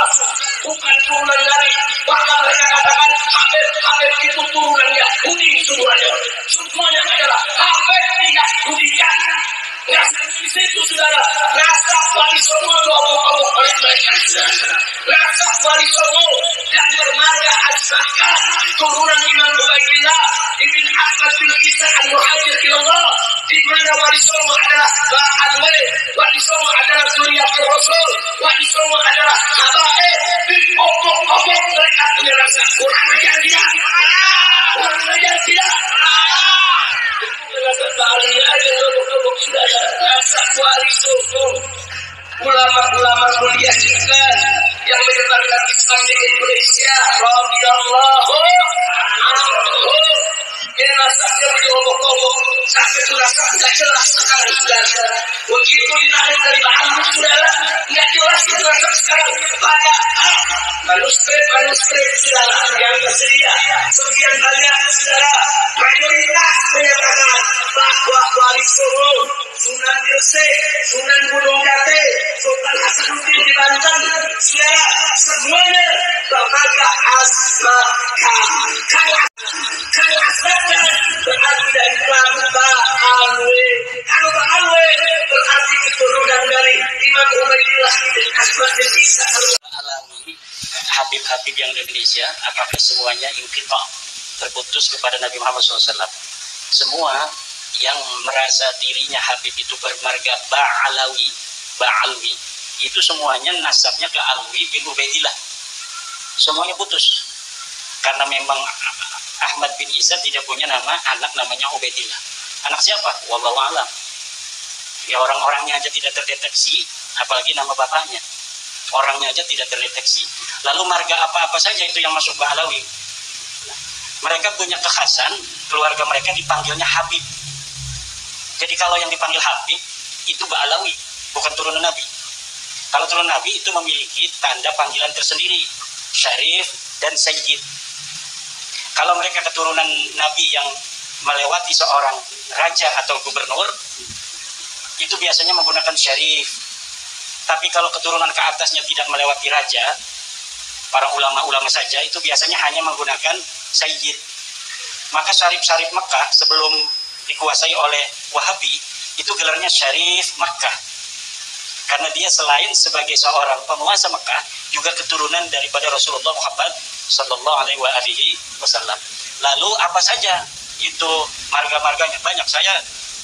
palsu, bukan turunan dari. Bahkan mereka katakan Habib itu turunan Yahudi semuanya. Semuanya adalah Habib Yahudian. Nasab di situ saudara, nasab Wali Songo kelompok-kelompok oleh mereka. Nasab Wali Songo dan bermarga As-Sakah, turunan Imam Ubaidillah Ibn Ahmad bin Isa Al-Muhajir ilallah, di mana Wali Songo adalah Ba'alwe, Wali Songo adalah Zuriyatul Rasul, Wali Songo adalah Habaib. Di pokok-pokok mereka punya rasa kurang ajar tidak? Kurang ajar tidak? Rasa Ba'aliyah aja kelompok-kelompok sudah ada rasa Wali Songo. Ulama-ulama mulia kita yang menyebarkan Islam di Indonesia, radhiyallahu anhum. Dia rasanya berobok-obok sampai itu rasa tidak jelas sekarang saudara. Begitu ditarik dari bahan saudara, tidak jelas itu rasa sekarang. Padahal manuskrip saudara yang tersedia sekian banyak saudara, mayoritas menyatakan bahwa Wali Songo, Sunan Gresik, Sunan Gunung Jati, Sultan Hasanuddin di Banten, saudara semuanya bermarga As-Sakah. Kalau As-Sakah berarti dari Islam Ba'alwe. Kalau Ba'alwe berarti keturunan dari Imam Ubaidillah bin Ahmad bin Isa Al-Alawi. Habib-habib yang di Indonesia, apakah semuanya inqita, terputus kepada Nabi Muhammad SAW? Semua yang merasa dirinya Habib itu bermarga Ba'alwi, itu semuanya nasabnya ke Alwi bin Ubaidillah. Semuanya putus. Karena memang Ahmad bin Isa tidak punya nama anak namanya Ubaidillah. Anak siapa? Wallahu a'lam. Ya orang-orangnya aja tidak terdeteksi, apalagi nama bapaknya. Orangnya aja tidak terdeteksi. Lalu marga apa-apa saja itu yang masuk Ba'alawi. Mereka punya kekhasan, keluarga mereka dipanggilnya Habib. Jadi kalau yang dipanggil Habib itu Ba'alawi, bukan turunan Nabi. Kalau turunan Nabi itu memiliki tanda panggilan tersendiri, Syarif dan Sayyid. Kalau mereka keturunan Nabi yang melewati seorang raja atau gubernur, itu biasanya menggunakan Syarif. Tapi kalau keturunan ke atasnya tidak melewati raja, para ulama-ulama saja, itu biasanya hanya menggunakan Sayyid. Maka Syarif-Syarif Mekah sebelum dikuasai oleh Wahabi, itu gelarnya Syarif Makkah. Karena dia selain sebagai seorang penguasa Mekah, juga keturunan daripada Rasulullah Muhammad Sallallahu Alaihi Wasallam. Lalu apa saja itu marga-marganya? Banyak. Saya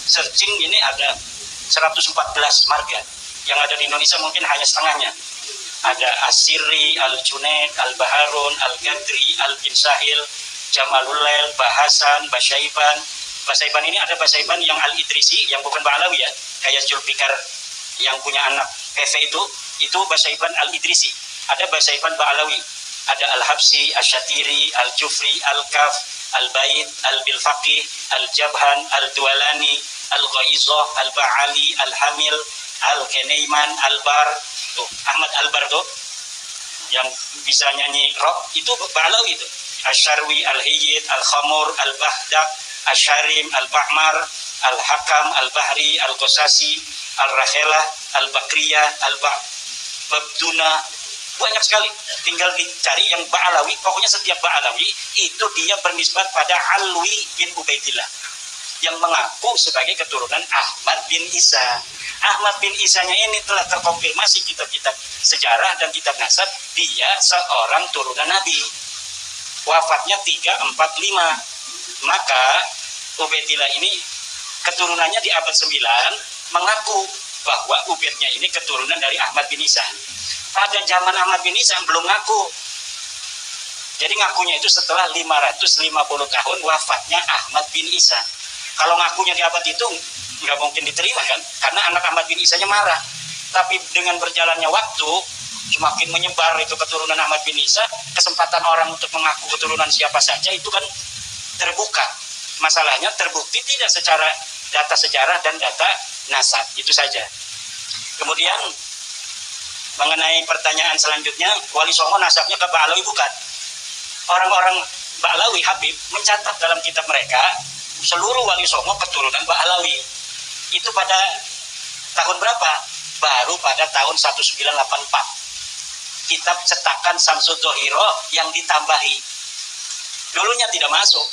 searching ini ada 114 marga. Yang ada di Indonesia mungkin hanya setengahnya. Ada Asiri, Al-Junaid, Al-Baharun, Al-Gadri, Al-Bin Sahil, Jamalulail, Bahasan, Basaiban. Basaiban ini ada Basaiban yang Al-Idrisi, yang bukan Ba'alawi ya, kayak Zulfikar yang punya anak Efe itu Basaiban Al-Idrisi. Ada Basaiban Ba'alawi, ada Al-Habsi, Al-Syatiri, Al-Jufri, Al-Kaf, Al-Bait, Al-Bilfaqih, Al-Jabhan, Al-Dualani, Al-Ghaizah, Al-Ba'ali, Al-Hamil, Al-Kenaiman, Al-Bar. Tuh, Ahmad Al-Bar tuh yang bisa nyanyi rock itu Ba'alawi itu. Asy-Syarwi, Al-Hayyid, Al-Khamur, Al-Bahdak, Asy-Syarim, Al-Ba'mar, Al-Hakam, Al-Bahri, Al-Qasasi, Al-Rakhelah, Al-Bakriyah, Al-Babduna. Banyak sekali. Tinggal dicari yang Ba'alawi. Pokoknya setiap Ba'alawi itu dia bernisbat pada Alwi bin Ubaidillah, yang mengaku sebagai keturunan Ahmad bin Isa. Ahmad bin Isanya ini telah terkonfirmasi kitab-kitab sejarah dan kitab nasab, dia seorang turunan Nabi. Wafatnya 345. Maka Ubaidillah ini keturunannya di abad 9 mengaku bahwa Ubaidnya ini keturunan dari Ahmad bin Isa. Pada zaman Ahmad bin Isa belum ngaku. Jadi ngakunya itu setelah 550 tahun wafatnya Ahmad bin Isa. Kalau ngakunya di abad itu nggak mungkin diterima kan, karena anak Ahmad bin Isanya marah. Tapi dengan berjalannya waktu, semakin menyebar itu keturunan Ahmad bin Isa, kesempatan orang untuk mengaku keturunan siapa saja itu kan terbuka. Masalahnya terbukti tidak secara data sejarah dan data nasab, itu saja. Kemudian mengenai pertanyaan selanjutnya, Wali Songo nasabnya ke Ba'alawi bukan? Orang-orang Ba'alawi Habib mencatat dalam kitab mereka seluruh Wali Songo keturunan Ba'alawi. Itu pada tahun berapa? Baru pada tahun 1984. kitab cetakan Samsud Dohiro yang ditambahi. Dulunya tidak masuk.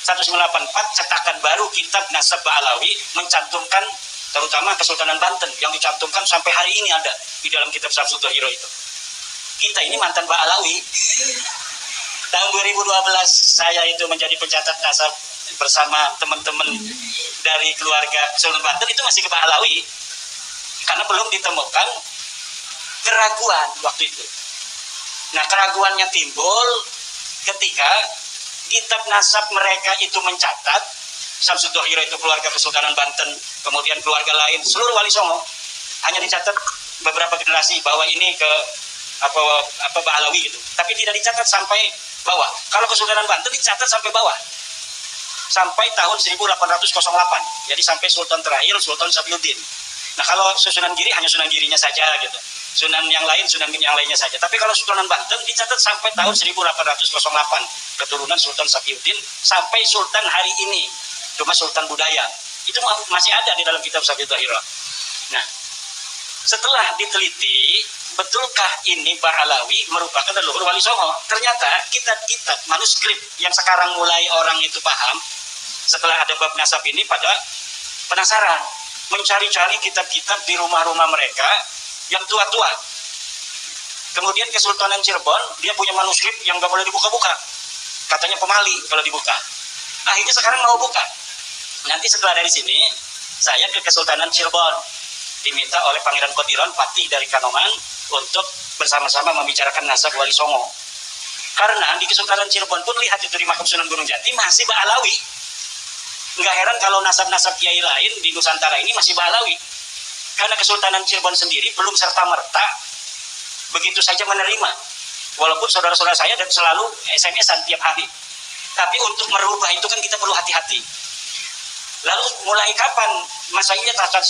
1984 cetakan baru kitab Nasab Ba'alawi mencantumkan terutama Kesultanan Banten yang dicantumkan sampai hari ini ada di dalam kitab Samsud Dohiro itu. Kita ini mantan Ba'alawi. Tahun 2012 saya itu menjadi pencatat nasab bersama teman-teman dari keluarga Kesultanan Banten itu masih ke Ba'alawi karena belum ditemukan keraguan waktu itu. Nah, keraguannya timbul ketika kitab nasab mereka itu mencatat Samsud Dohiro itu keluarga Kesultanan Banten, kemudian keluarga lain, seluruh Wali Songo hanya dicatat beberapa generasi bahwa ini ke apa Ba'alawi gitu. Tapi tidak dicatat sampai bawah. Kalau Kesultanan Banten dicatat sampai bawah. Sampai tahun 1808. Jadi sampai Sultan terakhir Sultan Safiuddin. Nah, kalau Sunan Giri hanya Sunan Girinya saja gitu. Sunan yang lain Sunan yang lainnya saja. Tapi kalau Sultanan Banten dicatat sampai tahun 1808. Keturunan Sultan Safiuddin sampai Sultan hari ini. Cuma Sultan Budaya. Itu masih ada di dalam kitab Samsud Dohiro. Nah, setelah diteliti, betulkah ini Ba'alawi merupakan leluhur Wali Songo? Ternyata kitab-kitab manuskrip yang sekarang mulai orang itu paham, setelah ada bab nasab ini pada penasaran, mencari-cari kitab-kitab di rumah-rumah mereka yang tua-tua. Kemudian Kesultanan Cirebon, dia punya manuskrip yang gak boleh dibuka-buka. Katanya pemali kalau dibuka. Akhirnya sekarang mau buka. Nanti setelah dari sini, saya ke Kesultanan Cirebon. Diminta oleh Pangeran Kodiron, Patih dari Kanoman, untuk bersama-sama membicarakan nasab Wali Songo. Karena di Kesultanan Cirebon pun lihat itu di makam Sunan Gunung Jati masih Ba'alawi. Nggak heran kalau nasab-nasab kiai lain di Nusantara ini masih Ba'alawi. Karena Kesultanan Cirebon sendiri belum serta-merta begitu saja menerima. Walaupun saudara-saudara saya dan selalu SMS-an tiap hari. Tapi untuk merubah itu kan kita perlu hati-hati. Lalu mulai kapan? Masa ini 1984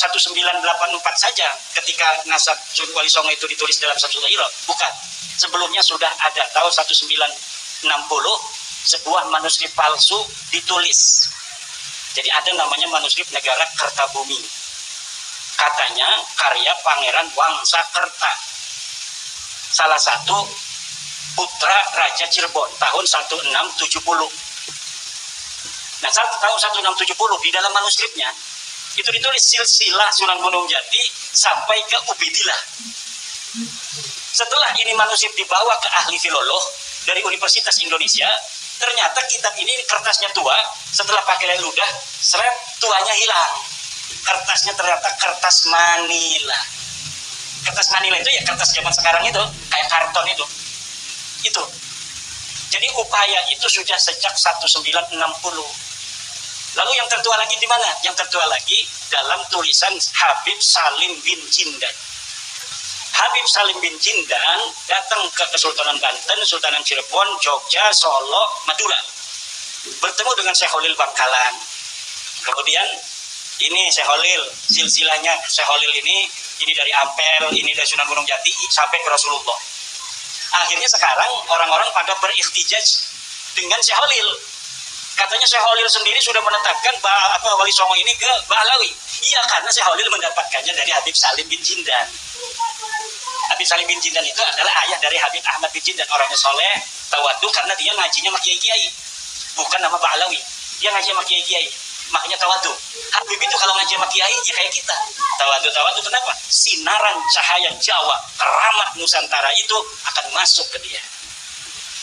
saja ketika nasab Wali Songo itu ditulis dalam Samsud Dohiro? Bukan. Sebelumnya sudah ada tahun 1960 sebuah manuskrip palsu ditulis. Jadi ada namanya manuskrip Negara Kertabumi. Katanya karya Pangeran Wangsakerta. Salah satu putra Raja Cirebon tahun 1670. Nah, tahun 1670 di dalam manuskripnya itu ditulis silsilah Sunan Gunung Jati sampai ke Ubedillah. Setelah ini manuskrip dibawa ke ahli filolog dari Universitas Indonesia, ternyata kitab ini kertasnya tua. Setelah pakai ludah, seret tuanya hilang. Kertasnya ternyata kertas Manila. Kertas Manila itu ya kertas zaman sekarang itu, kayak karton itu. Itu. Jadi upaya itu sudah sejak 1960. Lalu yang tertua lagi di mana? Yang tertua lagi dalam tulisan Habib Salim bin Jindan. Habib Salim bin Jindan datang ke Kesultanan Banten, Sultanan Cirebon, Jogja, Solo, Madura. Bertemu dengan Syekh Holil Bangkalan. Kemudian ini Syekh Holil, silsilahnya Syekh Holil ini dari Ampel, ini dari Sunan Gunung Jati sampai ke Rasulullah. Akhirnya sekarang orang-orang pada berihtijaj dengan Syekh Holil. Katanya Syekh Holil sendiri sudah menetapkan Wali Songo ini ke Ba'alawi. Iya, karena Syekh Holil mendapatkannya dari Habib Salim bin Jindan. Habib Salim bin Jindan itu adalah ayah dari Habib Ahmad bin Jindan. Orangnya soleh, tawadu karena dia ngajinya sama kiai-kiai. Bukan nama Ba'alawi. Dia ngaji sama kiai-kiai. Makanya tawadu. Habib itu kalau ngaji sama kiai, ya kayak kita. Tawadu kenapa? Sinaran cahaya Jawa, keramat Nusantara itu akan masuk ke dia.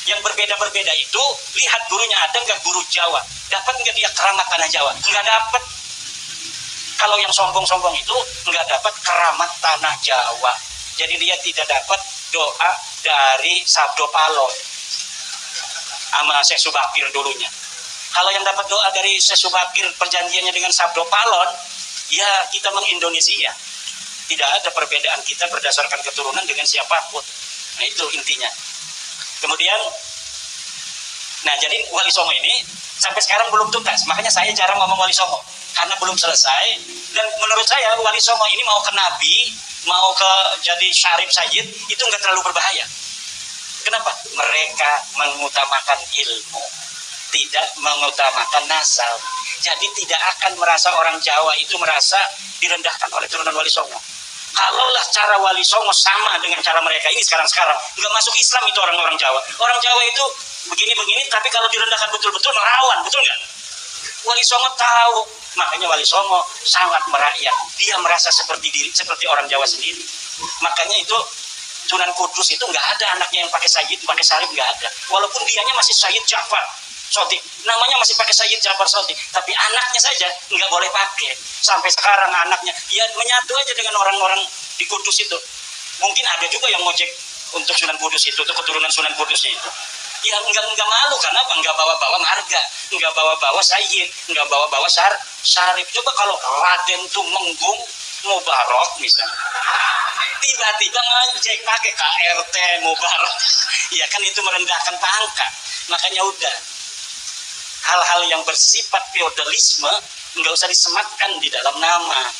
Yang berbeda-berbeda itu, lihat gurunya ada nggak guru Jawa? Dapat nggak dia keramat tanah Jawa? Nggak dapat. Kalau yang sombong-sombong itu nggak dapat keramat tanah Jawa. Jadi dia tidak dapat doa dari Sabdo Palon sama Syekh Subakir dulunya. Kalau yang dapat doa dari Syekh Subakir perjanjiannya dengan Sabdo Palon, ya kita mengindonesia. Tidak ada perbedaan kita berdasarkan keturunan dengan siapapun. Nah itu intinya. Kemudian, nah jadi Wali Songo ini sampai sekarang belum tuntas. Makanya saya jarang ngomong Wali Songo karena belum selesai. Dan menurut saya Wali Songo ini mau ke Nabi, mau ke jadi Syarif Sayyid itu nggak terlalu berbahaya. Kenapa? Mereka mengutamakan ilmu, tidak mengutamakan nasab. Jadi tidak akan merasa orang Jawa itu merasa direndahkan oleh turunan Wali Songo. Kalaulah cara Wali Songo sama dengan cara mereka ini sekarang-sekarang, nggak masuk Islam itu orang-orang Jawa. Orang Jawa itu begini-begini, tapi kalau direndahkan betul-betul merawan, betul nggak? Wali Songo tahu, makanya Wali Songo sangat merakyat. Dia merasa seperti orang Jawa sendiri. Makanya itu Sunan Kudus itu nggak ada anaknya yang pakai Sayyid, pakai Sarif, nggak ada. Walaupun dianya masih Sayyid Ja'far Shothiq, namanya masih pakai Sayyid Ja'far Shothiq, tapi anaknya saja nggak boleh pakai. Sampai sekarang anaknya ya menyatu aja dengan orang-orang di Kudus itu. Mungkin ada juga yang ngojek untuk Sunan Kudus itu, untuk keturunan Sunan Kudusnya itu. Ya nggak malu, karena apa? Nggak bawa-bawa marga, nggak bawa-bawa Sayyid, nggak bawa-bawa Sarif. Coba kalau Raden Tumenggung Mubarok misalnya, tiba-tiba ngojek pakai KRT Mubarok, ya kan itu merendahkan pangkat. Makanya udah, hal-hal yang bersifat feodalisme nggak usah disematkan di dalam nama.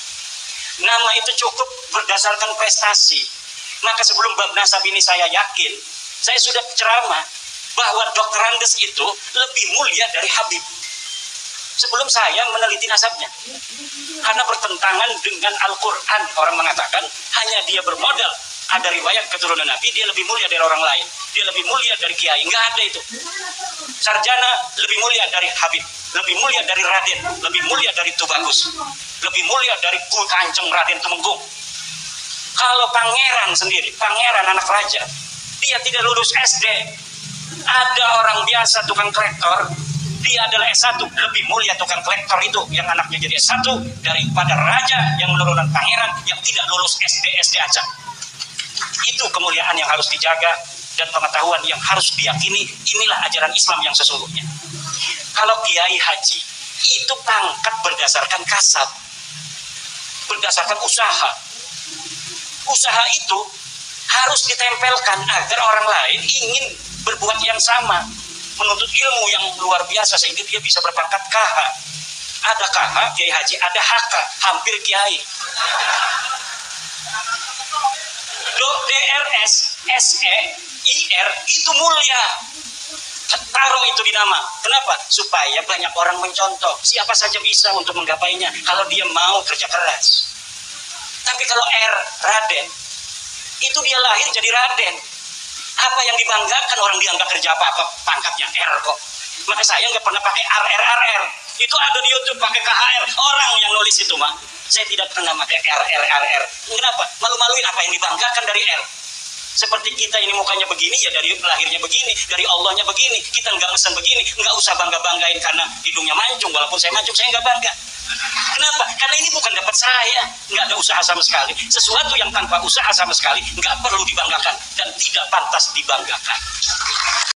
Nama itu cukup berdasarkan prestasi. Maka sebelum bab nasab ini saya yakin, saya sudah ceramah bahwa Dr. Andes itu lebih mulia dari Habib. Sebelum saya meneliti nasabnya, karena bertentangan dengan Al-Quran. Orang mengatakan hanya dia bermodal ada riwayat keturunan Nabi, dia lebih mulia dari orang lain, dia lebih mulia dari kiai. Nggak ada itu. Sarjana lebih mulia dari Habib, lebih mulia dari Raden, lebih mulia dari Tubagus, lebih mulia dari Kanjeng Raden Tumenggung. Kalau pangeran sendiri, pangeran anak raja, dia tidak lulus SD. Ada orang biasa tukang kolektor, dia adalah S1, lebih mulia tukang kolektor itu yang anaknya jadi S1 daripada raja yang menurunan pangeran yang tidak lulus SD aja. Itu kemuliaan yang harus dijaga dan pengetahuan yang harus diyakini. Inilah ajaran Islam yang sesungguhnya. Kalau kiai haji itu pangkat berdasarkan kasab, berdasarkan usaha. Usaha itu harus ditempelkan agar orang lain ingin berbuat yang sama, menuntut ilmu yang luar biasa sehingga dia bisa berpangkat KH. Ada KH, kiai haji, ada HK, hampir kiai. DRS, SE, IR itu mulia. Taruh itu di nama. Kenapa? Supaya banyak orang mencontoh. Siapa saja bisa untuk menggapainya kalau dia mau kerja keras. Tapi kalau R, Raden, itu dia lahir jadi Raden. Apa yang dibanggakan, orang dia nggak kerja apa-apa, pangkatnya R kok. Maka saya nggak pernah pakai RR. Itu ada di YouTube pakai KHR. Orang yang nulis itu mah. Saya tidak pernah pakai RR. Kenapa? Malu-maluin apa yang dibanggakan dari R. Seperti kita ini mukanya begini, ya dari lahirnya begini, dari Allahnya begini. Kita nggak mesen begini, nggak usah bangga-banggain karena hidungnya mancung. Walaupun saya mancung, saya nggak bangga. Kenapa? Karena ini bukan dapat saya, nggak ada usaha sama sekali. Sesuatu yang tanpa usaha sama sekali nggak perlu dibanggakan dan tidak pantas dibanggakan.